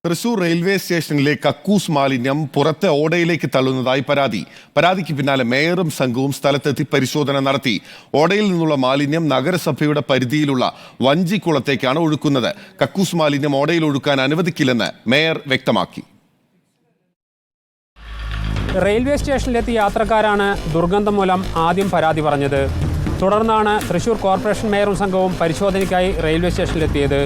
Thrissur railway സ്റ്റേഷനിലെ കക്കൂസ് മാലിന്യം പുറത്തെ ഓടയിലേക്ക് തള്ളുന്നതായി പരാതിക്ക് പിന്നാലെ മേയറും സംഘവും സ്ഥലത്തെത്തി പരിശോധന നടത്തി. ഓടയിൽ നിന്നുള്ള മാലിന്യം നഗരസഭയുടെ പരിധിയിലുള്ള വഞ്ചിക്കുളത്തേക്കാണ് ഒഴുക്കുന്നത്. കക്കൂസ് മാലിന്യം ഓടയിൽ ഒഴുക്കാൻ അനുവദിക്കില്ലെന്ന് മേയർ വ്യക്തമാക്കി. റെയിൽവേ സ്റ്റേഷനിലെത്തിയ യാത്രക്കാരാണ് ദുർഗന്ധം മൂലം ആദ്യം പരാതി പറഞ്ഞത്. തുടർന്നാണ് തൃശൂർ കോർപ്പറേഷൻ മേയറും സംഘവും പരിശോധനയ്ക്കായി റെയിൽവേ സ്റ്റേഷനിലെത്തിയത്.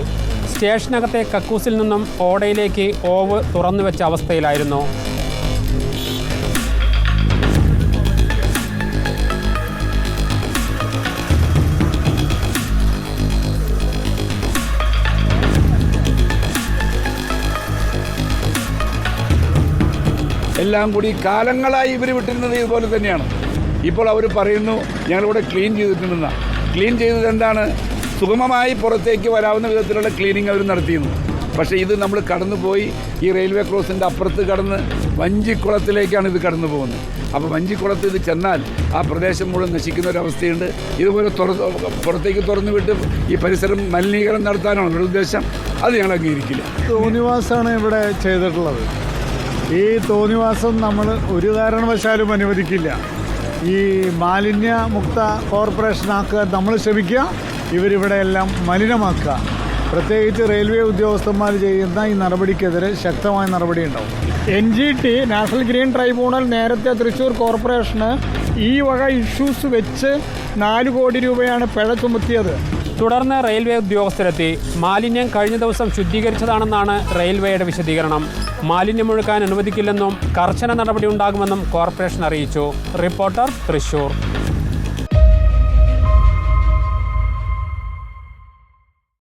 സ്റ്റേഷനകത്തെ കക്കൂസിൽ നിന്നും ഓടയിലേക്ക് ഓവ് തുറന്നുവെച്ച അവസ്ഥയിലായിരുന്നു. എല്ലാം കൂടി കാലങ്ങളായി ഇവർ വിട്ടിരുന്നത് ഇതുപോലെ തന്നെയാണ്. ഇപ്പോൾ അവർ പറയുന്നു ഞങ്ങളിവിടെ ക്ലീൻ ചെയ്തിട്ടുണ്ടെന്ന്. ക്ലീൻ ചെയ്തത് എന്താണ്? സുഗമമായി പുറത്തേക്ക് വരാവുന്ന വിധത്തിലുള്ള ക്ലീനിങ് അവർ നടത്തിയിരുന്നു. പക്ഷേ ഇത് നമ്മൾ കടന്നുപോയി ഈ റെയിൽവേ ക്രോസിൻ്റെ അപ്പുറത്ത് കടന്ന് വഞ്ചിക്കുളത്തിലേക്കാണ് ഇത് കടന്നു പോകുന്നത്. അപ്പോൾ വഞ്ചിക്കുളത്ത് ഇത് ചെന്നാൽ ആ പ്രദേശം മുഴുവൻ നശിക്കുന്ന ഒരവസ്ഥയുണ്ട്. ഇതുപോലെ പുറത്തേക്ക് തുറന്നു വിട്ട് ഈ പരിസരം മലിനീകരണം നടത്താനാണ് ഇവരുടെ ഉദ്ദേശം. അത് ഞങ്ങൾ അംഗീകരിക്കില്ല. തോന്നിവാസമാണ് ഇവിടെ ചെയ്തിട്ടുള്ളത്. ഈ തോന്നിവാസം നമ്മൾ ഒരു കാരണവശാലും അനുവദിക്കില്ല. ഈ മാലിന്യമുക്ത കോർപ്പറേഷനാക്കാൻ നമ്മൾ ശ്രമിക്കുക, ഇവരിവിടെ എല്ലാം മലിനമാക്കുക. പ്രത്യേകിച്ച് റെയിൽവേ ഉദ്യോഗസ്ഥന്മാർ ചെയ്യുന്ന ഈ നടപടിക്കെതിരെ ശക്തമായ നടപടി ഉണ്ടാവും. NGT നാഷണൽ ഗ്രീൻ ട്രൈബ്യൂണൽ നേരത്തെ തൃശ്ശൂർ കോർപ്പറേഷന് ഈ വക ഇഷ്യൂസ് വെച്ച് 4 കോടി രൂപയാണ് പിഴ ചുമത്തിയത്. തുടർന്ന് റെയിൽവേ ഉദ്യോഗസ്ഥരെത്തി. മാലിന്യം കഴിഞ്ഞ ദിവസം ശുദ്ധീകരിച്ചതാണെന്നാണ് റെയിൽവേയുടെ വിശദീകരണം. മാലിന്യം ഒഴുക്കാൻ അനുവദിക്കില്ലെന്നും കർശന നടപടി ഉണ്ടാകുമെന്നും കോർപ്പറേഷൻ അറിയിച്ചു. റിപ്പോർട്ടർ, തൃശൂർ.